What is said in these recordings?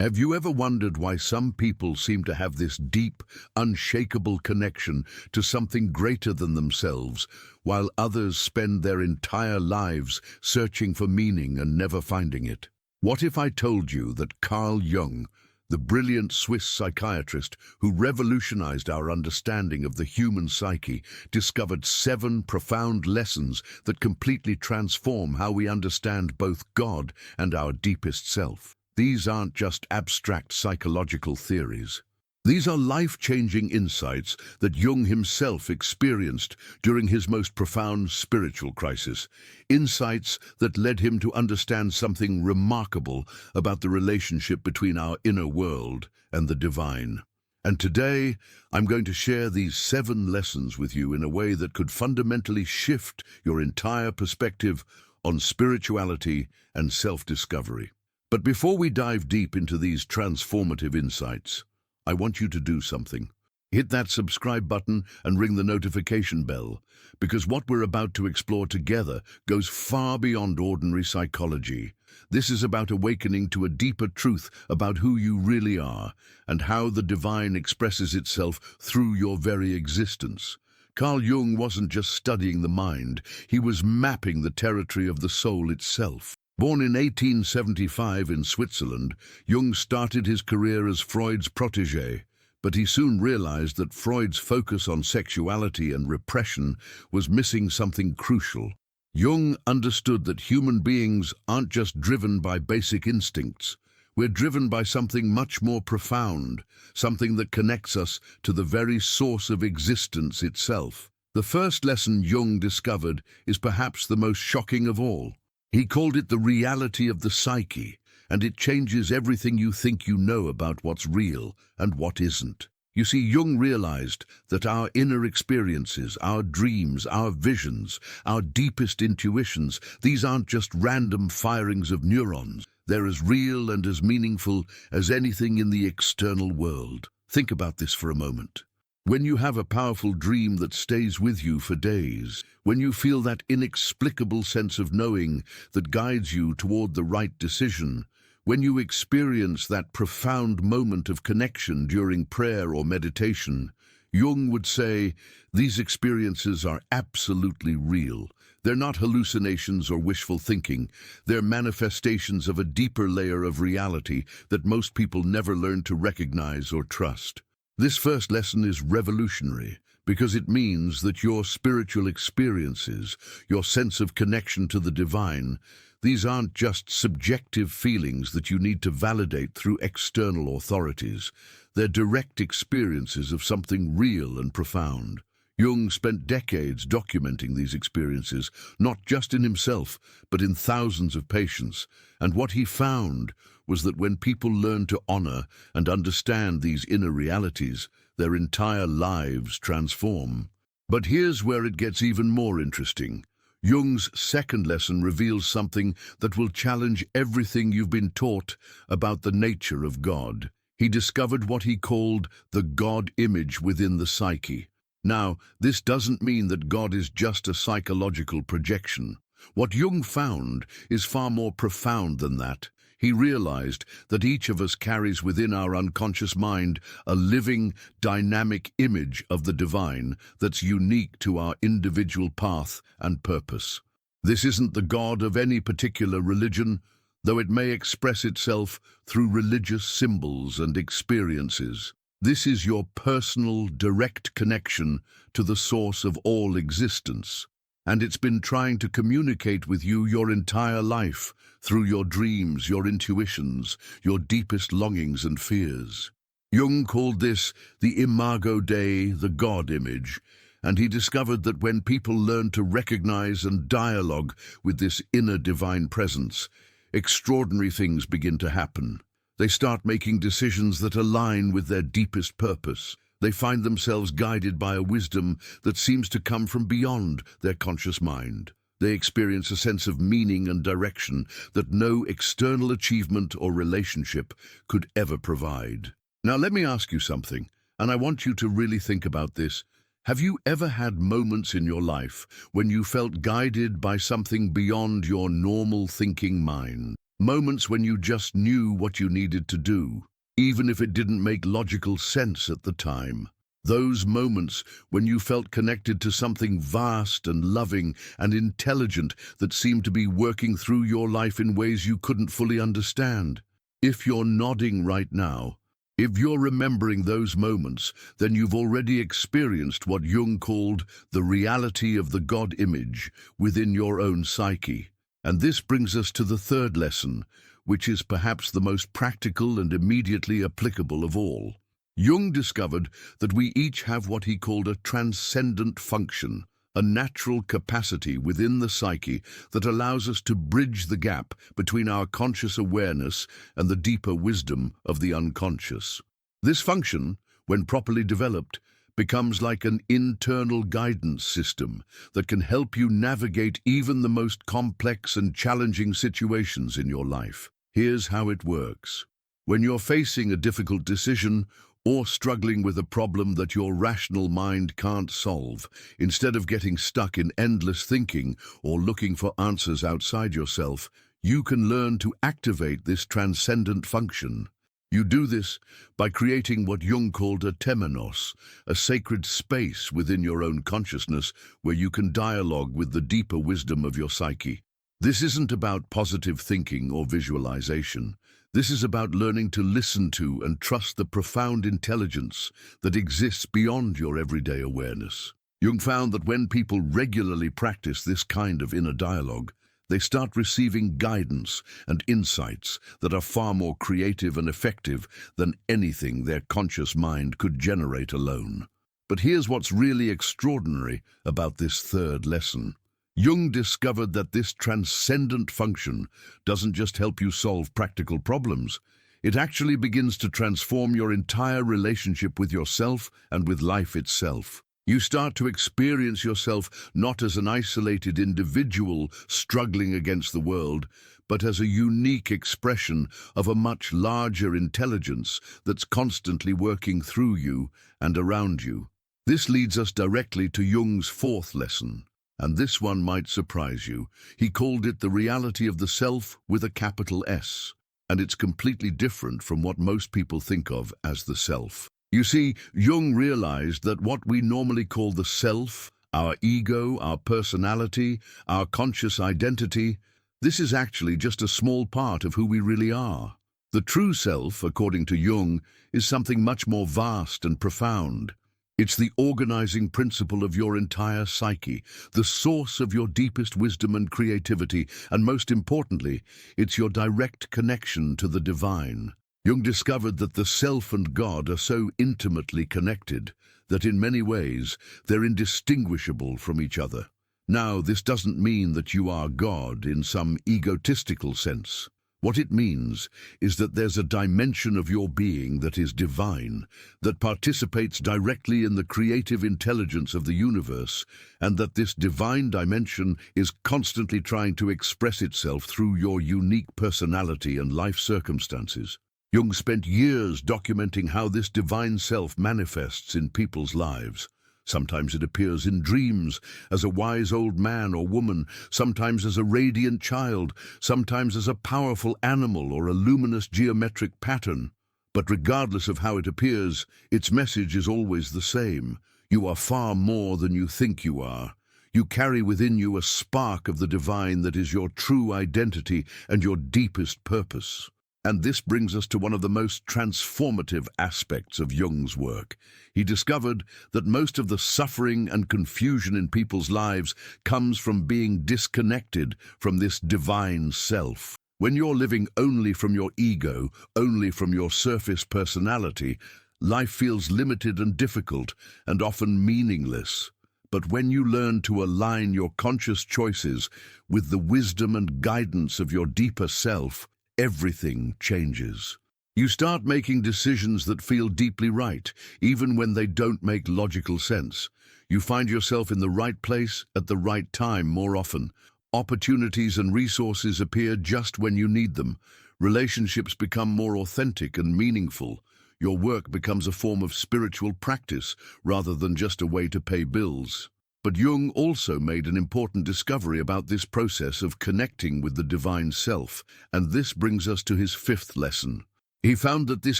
Have you ever wondered why some people seem to have this deep, unshakable connection to something greater than themselves, while others spend their entire lives searching for meaning and never finding it? What if I told you that Carl Jung, the brilliant Swiss psychiatrist who revolutionized our understanding of the human psyche, discovered 7 profound lessons that completely transform how we understand both God and our deepest self? These aren't just abstract psychological theories. These are life-changing insights that Jung himself experienced during his most profound spiritual crisis, insights that led him to understand something remarkable about the relationship between our inner world and the divine. And today, I'm going to share these 7 lessons with you in a way that could fundamentally shift your entire perspective on spirituality and self-discovery. But before we dive deep into these transformative insights, I want you to do something. Hit that subscribe button and ring the notification bell, because what we're about to explore together goes far beyond ordinary psychology. This is about awakening to a deeper truth about who you really are and how the divine expresses itself through your very existence. Carl Jung wasn't just studying the mind, he was mapping the territory of the soul itself. Born in 1875 in Switzerland, Jung started his career as Freud's protégé, but he soon realized that Freud's focus on sexuality and repression was missing something crucial. Jung understood that human beings aren't just driven by basic instincts. We're driven by something much more profound, something that connects us to the very source of existence itself. The first lesson Jung discovered is perhaps the most shocking of all. He called it the reality of the psyche, and it changes everything you think you know about what's real and what isn't. You see, Jung realized that our inner experiences, our dreams, our visions, our deepest intuitions, these aren't just random firings of neurons. They're as real and as meaningful as anything in the external world. Think about this for a moment. When you have a powerful dream that stays with you for days, when you feel that inexplicable sense of knowing that guides you toward the right decision, when you experience that profound moment of connection during prayer or meditation, Jung would say, these experiences are absolutely real. They're not hallucinations or wishful thinking. They're manifestations of a deeper layer of reality that most people never learn to recognize or trust. This first lesson is revolutionary because it means that your spiritual experiences, your sense of connection to the divine, these aren't just subjective feelings that you need to validate through external authorities. They're direct experiences of something real and profound. Jung spent decades documenting these experiences, not just in himself, but in thousands of patients. And what he found was that when people learn to honor and understand these inner realities, their entire lives transform. But here's where it gets even more interesting. Jung's second lesson reveals something that will challenge everything you've been taught about the nature of God. He discovered what he called the God image within the psyche. Now, this doesn't mean that God is just a psychological projection. What Jung found is far more profound than that. He realized that each of us carries within our unconscious mind a living, dynamic image of the divine that's unique to our individual path and purpose. This isn't the God of any particular religion, though it may express itself through religious symbols and experiences. This is your personal, direct connection to the source of all existence, and it's been trying to communicate with you your entire life through your dreams, your intuitions, your deepest longings and fears. Jung called this the imago Dei, the God image, and he discovered that when people learn to recognize and dialogue with this inner divine presence, extraordinary things begin to happen. They start making decisions that align with their deepest purpose. They find themselves guided by a wisdom that seems to come from beyond their conscious mind. They experience a sense of meaning and direction that no external achievement or relationship could ever provide. Now let me ask you something, and I want you to really think about this. Have you ever had moments in your life when you felt guided by something beyond your normal thinking mind? Moments when you just knew what you needed to do, even if it didn't make logical sense at the time. Those moments when you felt connected to something vast and loving and intelligent that seemed to be working through your life in ways you couldn't fully understand. If you're nodding right now, if you're remembering those moments, then you've already experienced what Jung called the reality of the God image within your own psyche. And this brings us to the third lesson, which is perhaps the most practical and immediately applicable of all. Jung discovered that we each have what he called a transcendent function, a natural capacity within the psyche that allows us to bridge the gap between our conscious awareness and the deeper wisdom of the unconscious. This function, when properly developed, becomes like an internal guidance system that can help you navigate even the most complex and challenging situations in your life. Here's how it works. When you're facing a difficult decision or struggling with a problem that your rational mind can't solve, instead of getting stuck in endless thinking or looking for answers outside yourself, you can learn to activate this transcendent function. You do this by creating what Jung called a temenos, a sacred space within your own consciousness where you can dialogue with the deeper wisdom of your psyche. This isn't about positive thinking or visualization. This is about learning to listen to and trust the profound intelligence that exists beyond your everyday awareness. Jung found that when people regularly practice this kind of inner dialogue, they start receiving guidance and insights that are far more creative and effective than anything their conscious mind could generate alone. But here's what's really extraordinary about this third lesson. Jung discovered that this transcendent function doesn't just help you solve practical problems, it actually begins to transform your entire relationship with yourself and with life itself. You start to experience yourself not as an isolated individual struggling against the world, but as a unique expression of a much larger intelligence that's constantly working through you and around you. This leads us directly to Jung's fourth lesson. And this one might surprise you. He called it the reality of the self with a capital S. And it's completely different from what most people think of as the self. You see, Jung realized that what we normally call the self, our ego, our personality, our conscious identity, this is actually just a small part of who we really are. The true self, according to Jung, is something much more vast and profound. It's the organizing principle of your entire psyche, the source of your deepest wisdom and creativity, and most importantly, it's your direct connection to the divine. Jung discovered that the self and God are so intimately connected that in many ways they're indistinguishable from each other. Now, this doesn't mean that you are God in some egotistical sense. What it means is that there's a dimension of your being that is divine, that participates directly in the creative intelligence of the universe, and that this divine dimension is constantly trying to express itself through your unique personality and life circumstances. Jung spent years documenting how this divine self manifests in people's lives. Sometimes it appears in dreams, as a wise old man or woman, sometimes as a radiant child, sometimes as a powerful animal or a luminous geometric pattern. But regardless of how it appears, its message is always the same. You are far more than you think you are. You carry within you a spark of the divine that is your true identity and your deepest purpose. And this brings us to one of the most transformative aspects of Jung's work. He discovered that most of the suffering and confusion in people's lives comes from being disconnected from this divine self. When you're living only from your ego, only from your surface personality, life feels limited and difficult and often meaningless. But when you learn to align your conscious choices with the wisdom and guidance of your deeper self, everything changes. You start making decisions that feel deeply right, even when they don't make logical sense. You find yourself in the right place at the right time more often. Opportunities and resources appear just when you need them. Relationships become more authentic and meaningful. Your work becomes a form of spiritual practice rather than just a way to pay bills. But Jung also made an important discovery about this process of connecting with the divine self, and this brings us to his fifth lesson. He found that this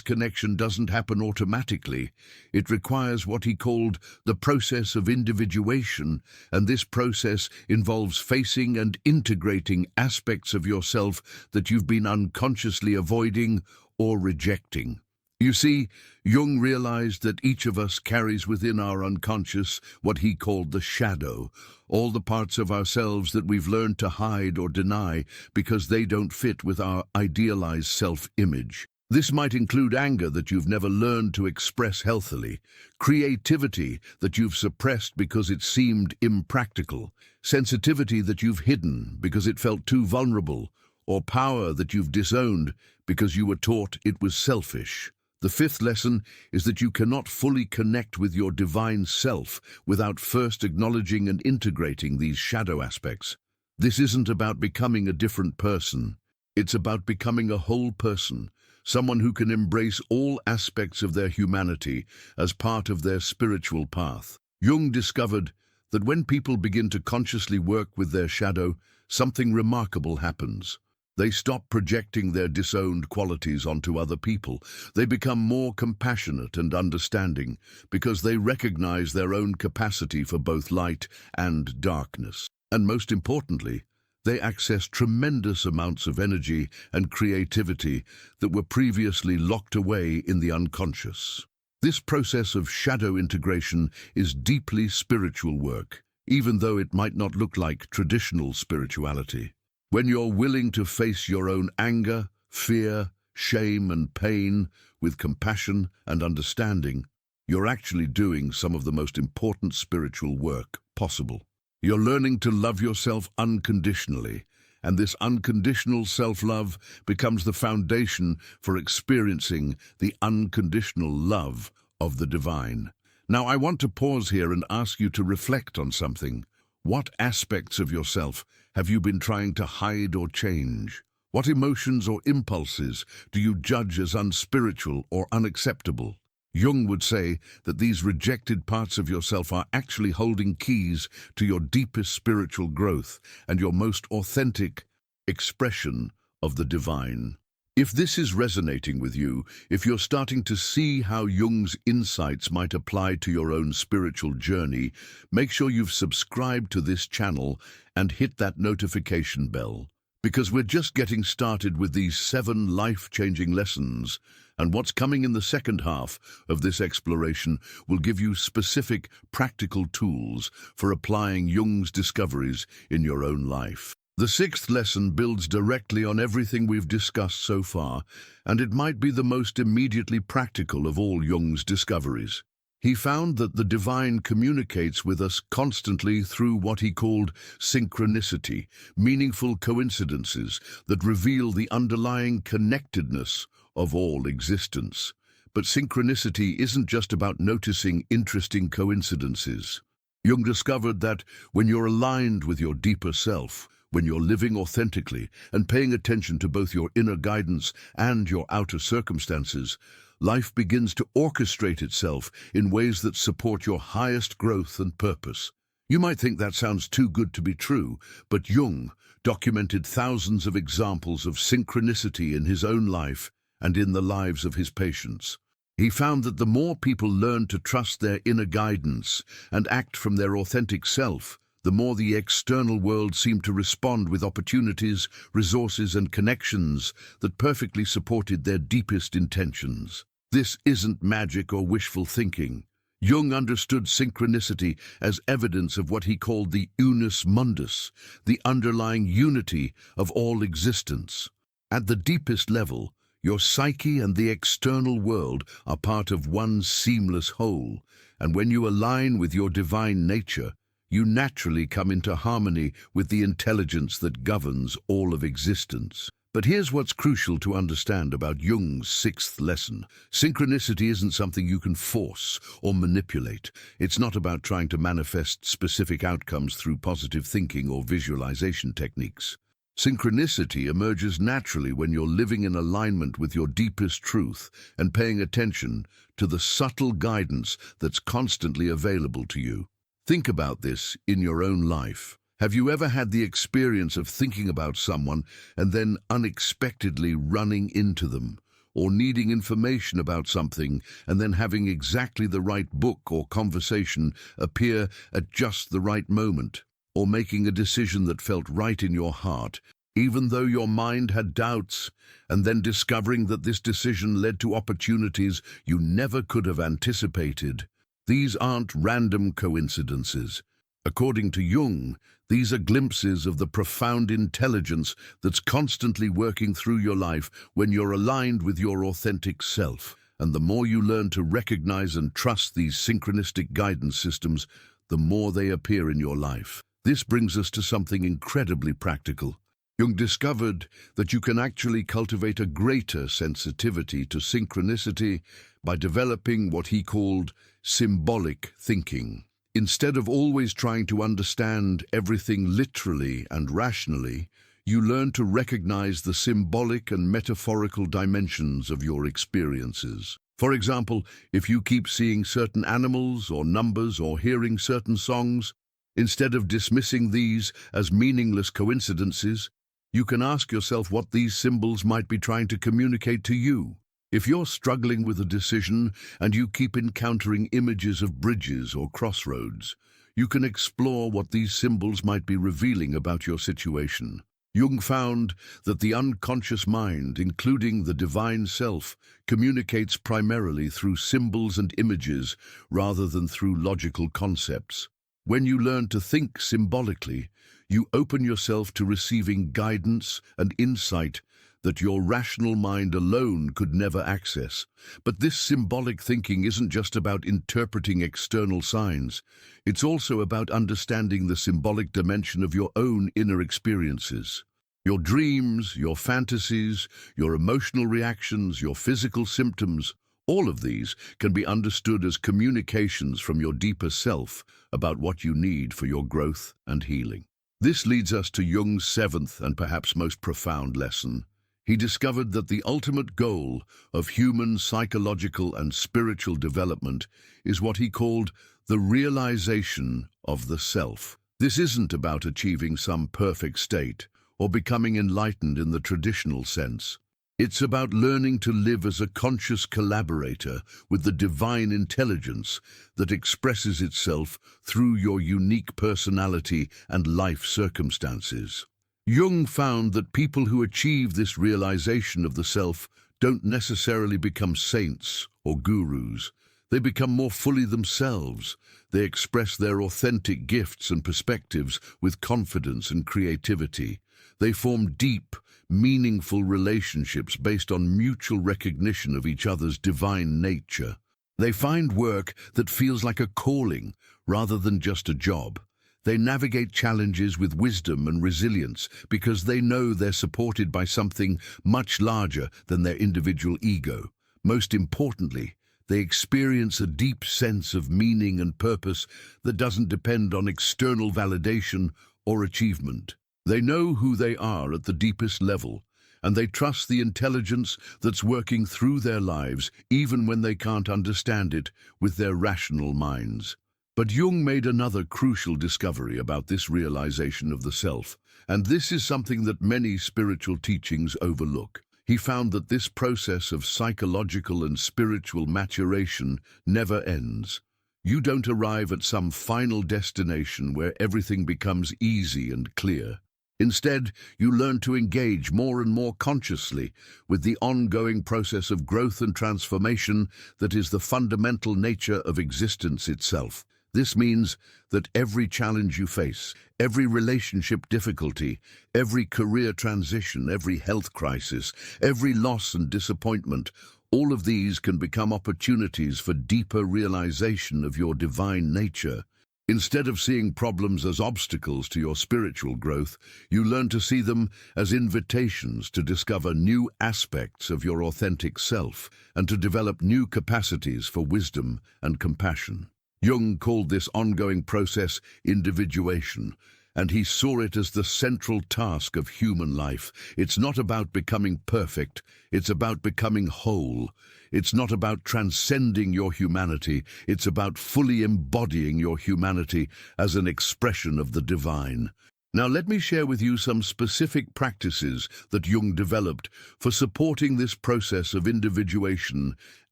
connection doesn't happen automatically. It requires what he called the process of individuation, and this process involves facing and integrating aspects of yourself that you've been unconsciously avoiding or rejecting. You see, Jung realized that each of us carries within our unconscious what he called the shadow, all the parts of ourselves that we've learned to hide or deny because they don't fit with our idealized self-image. This might include anger that you've never learned to express healthily, creativity that you've suppressed because it seemed impractical, sensitivity that you've hidden because it felt too vulnerable, or power that you've disowned because you were taught it was selfish. The fifth lesson is that you cannot fully connect with your divine self without first acknowledging and integrating these shadow aspects. This isn't about becoming a different person. It's about becoming a whole person, someone who can embrace all aspects of their humanity as part of their spiritual path. Jung discovered that when people begin to consciously work with their shadow, something remarkable happens. They stop projecting their disowned qualities onto other people. They become more compassionate and understanding because they recognize their own capacity for both light and darkness. And most importantly, they access tremendous amounts of energy and creativity that were previously locked away in the unconscious. This process of shadow integration is deeply spiritual work, even though it might not look like traditional spirituality. When you're willing to face your own anger, fear, shame, and pain with compassion and understanding, you're actually doing some of the most important spiritual work possible. You're learning to love yourself unconditionally, and this unconditional self-love becomes the foundation for experiencing the unconditional love of the divine. Now, I want to pause here and ask you to reflect on something. What aspects of yourself have you been trying to hide or change? What emotions or impulses do you judge as unspiritual or unacceptable? Jung would say that these rejected parts of yourself are actually holding keys to your deepest spiritual growth and your most authentic expression of the divine. If this is resonating with you, if you're starting to see how Jung's insights might apply to your own spiritual journey, make sure you've subscribed to this channel and hit that notification bell, because we're just getting started with these 7 life-changing lessons, and what's coming in the second half of this exploration will give you specific, practical tools for applying Jung's discoveries in your own life. The 6th lesson builds directly on everything we've discussed so far, and it might be the most immediately practical of all Jung's discoveries. He found that the divine communicates with us constantly through what he called synchronicity, meaningful coincidences that reveal the underlying connectedness of all existence. But synchronicity isn't just about noticing interesting coincidences. Jung discovered that when you're aligned with your deeper self, when you're living authentically and paying attention to both your inner guidance and your outer circumstances, life begins to orchestrate itself in ways that support your highest growth and purpose. You might think that sounds too good to be true, but Jung documented thousands of examples of synchronicity in his own life and in the lives of his patients. He found that the more people learned to trust their inner guidance and act from their authentic self, the more the external world seemed to respond with opportunities, resources, and connections that perfectly supported their deepest intentions. This isn't magic or wishful thinking. Jung understood synchronicity as evidence of what he called the unus mundus, the underlying unity of all existence. At the deepest level, your psyche and the external world are part of one seamless whole, and when you align with your divine nature, you naturally come into harmony with the intelligence that governs all of existence. But here's what's crucial to understand about Jung's 6th lesson. Synchronicity isn't something you can force or manipulate. It's not about trying to manifest specific outcomes through positive thinking or visualization techniques. Synchronicity emerges naturally when you're living in alignment with your deepest truth and paying attention to the subtle guidance that's constantly available to you. Think about this in your own life. Have you ever had the experience of thinking about someone and then unexpectedly running into them? Or needing information about something and then having exactly the right book or conversation appear at just the right moment? Or making a decision that felt right in your heart, even though your mind had doubts, and then discovering that this decision led to opportunities you never could have anticipated? These aren't random coincidences. According to Jung, these are glimpses of the profound intelligence that's constantly working through your life when you're aligned with your authentic self. And the more you learn to recognize and trust these synchronistic guidance systems, the more they appear in your life. This brings us to something incredibly practical. Jung discovered that you can actually cultivate a greater sensitivity to synchronicity by developing what he called symbolic thinking. Instead of always trying to understand everything literally and rationally, you learn to recognize the symbolic and metaphorical dimensions of your experiences. For example, if you keep seeing certain animals or numbers or hearing certain songs, instead of dismissing these as meaningless coincidences, you can ask yourself what these symbols might be trying to communicate to you. If you're struggling with a decision and you keep encountering images of bridges or crossroads, you can explore what these symbols might be revealing about your situation. Jung found that the unconscious mind, including the divine self, communicates primarily through symbols and images rather than through logical concepts. When you learn to think symbolically, you open yourself to receiving guidance and insight that your rational mind alone could never access. But this symbolic thinking isn't just about interpreting external signs. It's also about understanding the symbolic dimension of your own inner experiences. Your dreams, your fantasies, your emotional reactions, your physical symptoms, all of these can be understood as communications from your deeper self about what you need for your growth and healing. This leads us to Jung's seventh and perhaps most profound lesson. He discovered that the ultimate goal of human psychological and spiritual development is what he called the realization of the self. This isn't about achieving some perfect state or becoming enlightened in the traditional sense. It's about learning to live as a conscious collaborator with the divine intelligence that expresses itself through your unique personality and life circumstances. Jung found that people who achieve this realization of the self don't necessarily become saints or gurus. They become more fully themselves. They express their authentic gifts and perspectives with confidence and creativity. They form deep, meaningful relationships based on mutual recognition of each other's divine nature. They find work that feels like a calling rather than just a job. They navigate challenges with wisdom and resilience because they know they're supported by something much larger than their individual ego. Most importantly, they experience a deep sense of meaning and purpose that doesn't depend on external validation or achievement. They know who they are at the deepest level, and they trust the intelligence that's working through their lives even when they can't understand it with their rational minds. But Jung made another crucial discovery about this realization of the self, and this is something that many spiritual teachings overlook. He found that this process of psychological and spiritual maturation never ends. You don't arrive at some final destination where everything becomes easy and clear. Instead, you learn to engage more and more consciously with the ongoing process of growth and transformation that is the fundamental nature of existence itself. This means that every challenge you face, every relationship difficulty, every career transition, every health crisis, every loss and disappointment, all of these can become opportunities for deeper realization of your divine nature. Instead of seeing problems as obstacles to your spiritual growth, you learn to see them as invitations to discover new aspects of your authentic self and to develop new capacities for wisdom and compassion. Jung called this ongoing process individuation, and he saw it as the central task of human life. It's not about becoming perfect, it's about becoming whole. It's not about transcending your humanity, it's about fully embodying your humanity as an expression of the divine. Now let me share with you some specific practices that Jung developed for supporting this process of individuation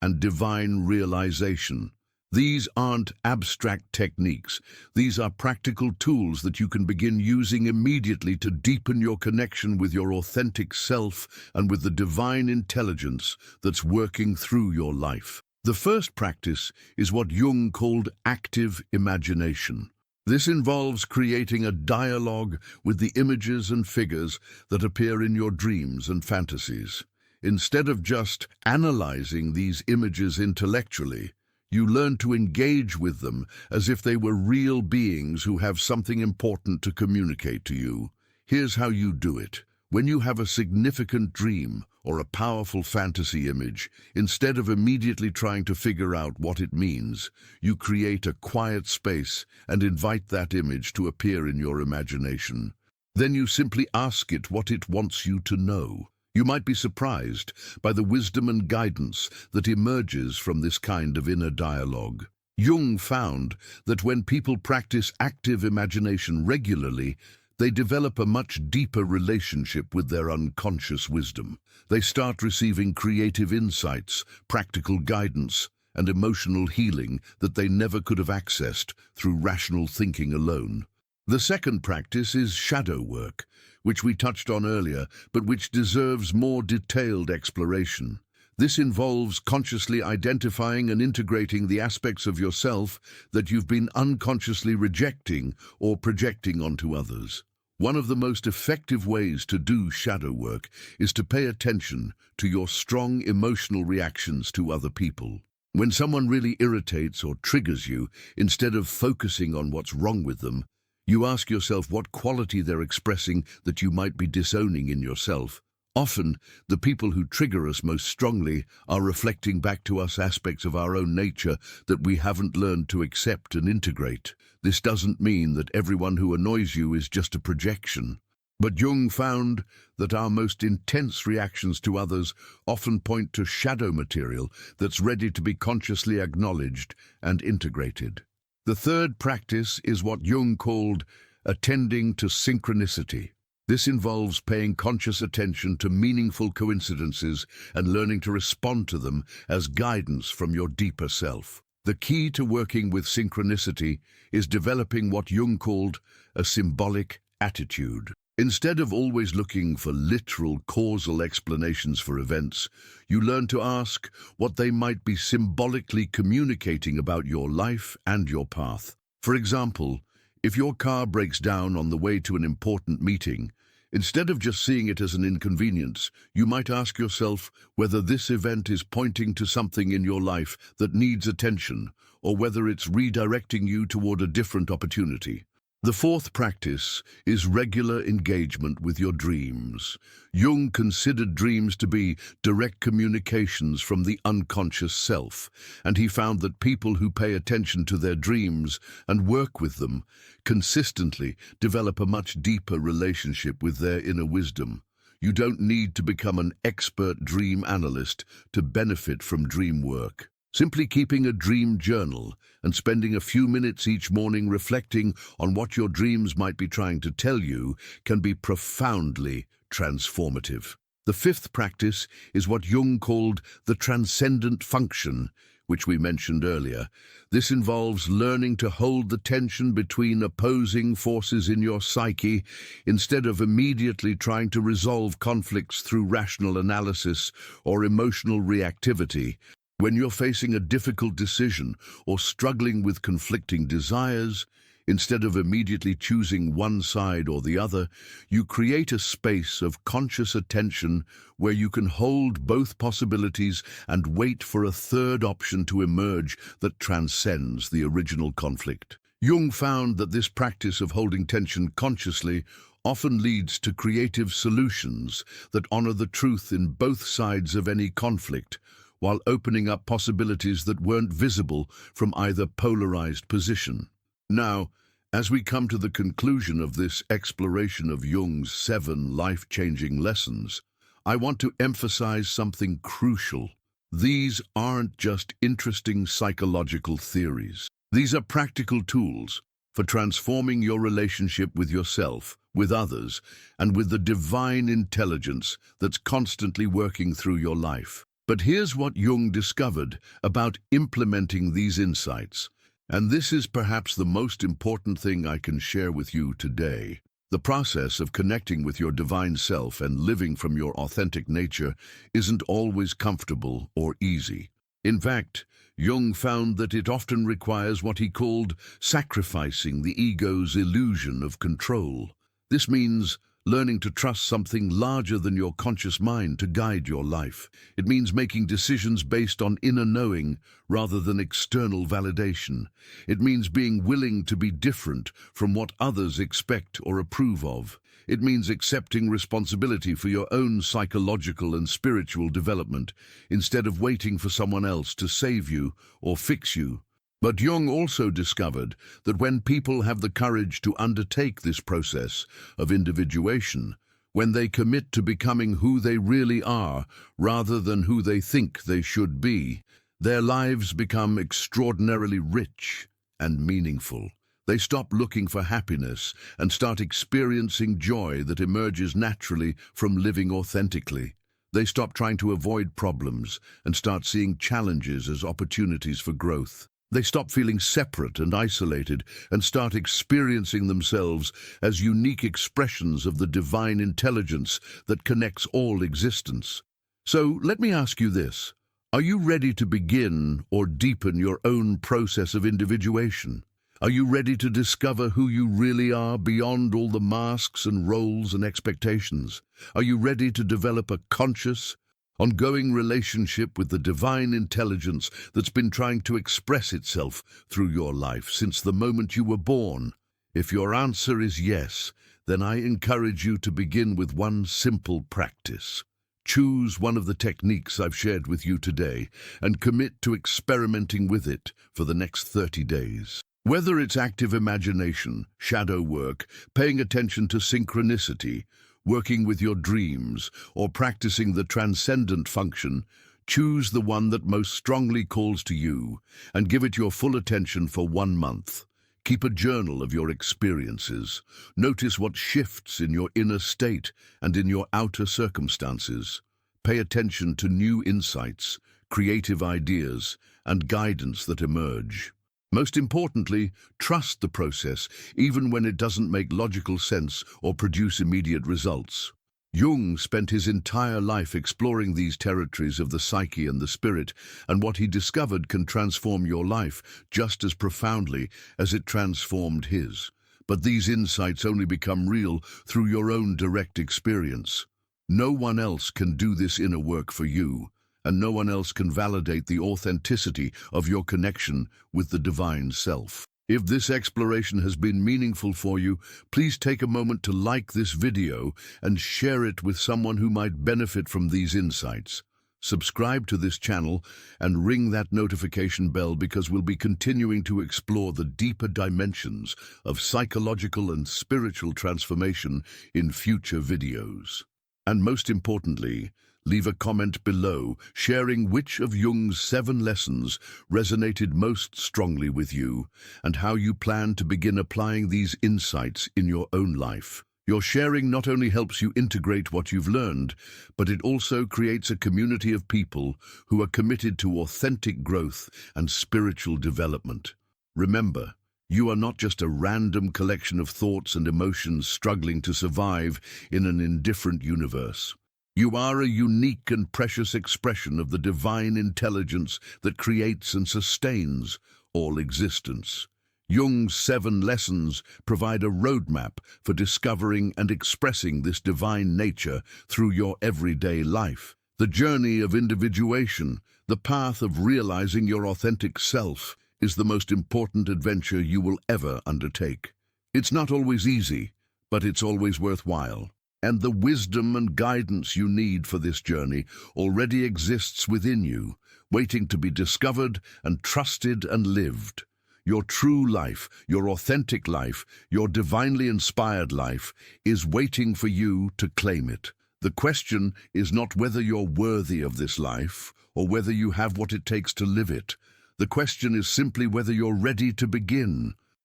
and divine realization. These aren't abstract techniques. These are practical tools that you can begin using immediately to deepen your connection with your authentic self and with the divine intelligence that's working through your life. The first practice is what Jung called active imagination. This involves creating a dialogue with the images and figures that appear in your dreams and fantasies. Instead of just analyzing these images intellectually, you learn to engage with them as if they were real beings who have something important to communicate to you. Here's how you do it. When you have a significant dream or a powerful fantasy image, instead of immediately trying to figure out what it means, you create a quiet space and invite that image to appear in your imagination. Then you simply ask it what it wants you to know. You might be surprised by the wisdom and guidance that emerges from this kind of inner dialogue. Jung found that when people practice active imagination regularly, they develop a much deeper relationship with their unconscious wisdom. They start receiving creative insights, practical guidance, and emotional healing that they never could have accessed through rational thinking alone. The second practice is shadow work, which we touched on earlier, but which deserves more detailed exploration. This involves consciously identifying and integrating the aspects of yourself that you've been unconsciously rejecting or projecting onto others. One of the most effective ways to do shadow work is to pay attention to your strong emotional reactions to other people. When someone really irritates or triggers you, instead of focusing on what's wrong with them, you ask yourself what quality they're expressing that you might be disowning in yourself. Often, the people who trigger us most strongly are reflecting back to us aspects of our own nature that we haven't learned to accept and integrate. This doesn't mean that everyone who annoys you is just a projection. But Jung found that our most intense reactions to others often point to shadow material that's ready to be consciously acknowledged and integrated. The third practice is what Jung called attending to synchronicity. This involves paying conscious attention to meaningful coincidences and learning to respond to them as guidance from your deeper self. The key to working with synchronicity is developing what Jung called a symbolic attitude. Instead of always looking for literal causal explanations for events, you learn to ask what they might be symbolically communicating about your life and your path. For example, if your car breaks down on the way to an important meeting, instead of just seeing it as an inconvenience, you might ask yourself whether this event is pointing to something in your life that needs attention, or whether it's redirecting you toward a different opportunity. The fourth practice is regular engagement with your dreams. Jung considered dreams to be direct communications from the unconscious self, and he found that people who pay attention to their dreams and work with them consistently develop a much deeper relationship with their inner wisdom. You don't need to become an expert dream analyst to benefit from dream work. Simply keeping a dream journal and spending a few minutes each morning reflecting on what your dreams might be trying to tell you can be profoundly transformative. The fifth practice is what Jung called the transcendent function, which we mentioned earlier. This involves learning to hold the tension between opposing forces in your psyche instead of immediately trying to resolve conflicts through rational analysis or emotional reactivity. When you're facing a difficult decision or struggling with conflicting desires, instead of immediately choosing one side or the other, you create a space of conscious attention where you can hold both possibilities and wait for a third option to emerge that transcends the original conflict. Jung found that this practice of holding tension consciously often leads to creative solutions that honor the truth in both sides of any conflict, while opening up possibilities that weren't visible from either polarized position. Now, As we come to the conclusion of this exploration of Jung's 7 life-changing lessons, I want to emphasize something crucial. These aren't just interesting psychological theories. These are practical tools for transforming your relationship with yourself, with others, and with the divine intelligence that's constantly working through your life. But here's what Jung discovered about implementing these insights. And this is perhaps the most important thing I can share with you today. The process of connecting with your divine self and living from your authentic nature isn't always comfortable or easy. In fact, Jung found that it often requires what he called sacrificing the ego's illusion of control. This means learning to trust something larger than your conscious mind to guide your life. It means making decisions based on inner knowing rather than external validation. It means being willing to be different from what others expect or approve of. It means accepting responsibility for your own psychological and spiritual development instead of waiting for someone else to save you or fix you. But Jung also discovered that when people have the courage to undertake this process of individuation, when they commit to becoming who they really are rather than who they think they should be, their lives become extraordinarily rich and meaningful. They stop looking for happiness and start experiencing joy that emerges naturally from living authentically. They stop trying to avoid problems and start seeing challenges as opportunities for growth. They stop feeling separate and isolated and start experiencing themselves as unique expressions of the divine intelligence that connects all existence. So let me ask you this. Are you ready to begin or deepen your own process of individuation? Are you ready to discover who you really are beyond all the masks and roles and expectations? Are you ready to develop a conscious, ongoing relationship with the divine intelligence that's been trying to express itself through your life since the moment you were born? If your answer is yes, then I encourage you to begin with one simple practice. Choose one of the techniques I've shared with you today and commit to experimenting with it for the next 30 days. Whether it's active imagination, shadow work, paying attention to synchronicity, working with your dreams, or practicing the transcendent function, choose the one that most strongly calls to you and give it your full attention for 1 month. Keep a journal of your experiences. Notice what shifts in your inner state and in your outer circumstances. Pay attention to new insights, creative ideas, and guidance that emerge. Most importantly, trust the process, even when it doesn't make logical sense or produce immediate results. Jung spent his entire life exploring these territories of the psyche and the spirit, and what he discovered can transform your life just as profoundly as it transformed his. But these insights only become real through your own direct experience. No one else can do this inner work for you, and no one else can validate the authenticity of your connection with the divine self. If this exploration has been meaningful for you, please take a moment to like this video and share it with someone who might benefit from these insights. Subscribe to this channel and ring that notification bell because we'll be continuing to explore the deeper dimensions of psychological and spiritual transformation in future videos. And most importantly, leave a comment below sharing which of Jung's 7 lessons resonated most strongly with you and how you plan to begin applying these insights in your own life. Your sharing not only helps you integrate what you've learned, but it also creates a community of people who are committed to authentic growth and spiritual development. Remember, you are not just a random collection of thoughts and emotions struggling to survive in an indifferent universe. You are a unique and precious expression of the divine intelligence that creates and sustains all existence. Jung's 7 lessons provide a roadmap for discovering and expressing this divine nature through your everyday life. The journey of individuation, the path of realizing your authentic self, is the most important adventure you will ever undertake. It's not always easy, but it's always worthwhile. And the wisdom and guidance you need for this journey already exists within you, waiting to be discovered and trusted and lived. Your true life, your authentic life, your divinely inspired life is waiting for you to claim it. The question is not whether you're worthy of this life or whether you have what it takes to live it. The question is simply whether you're ready to begin.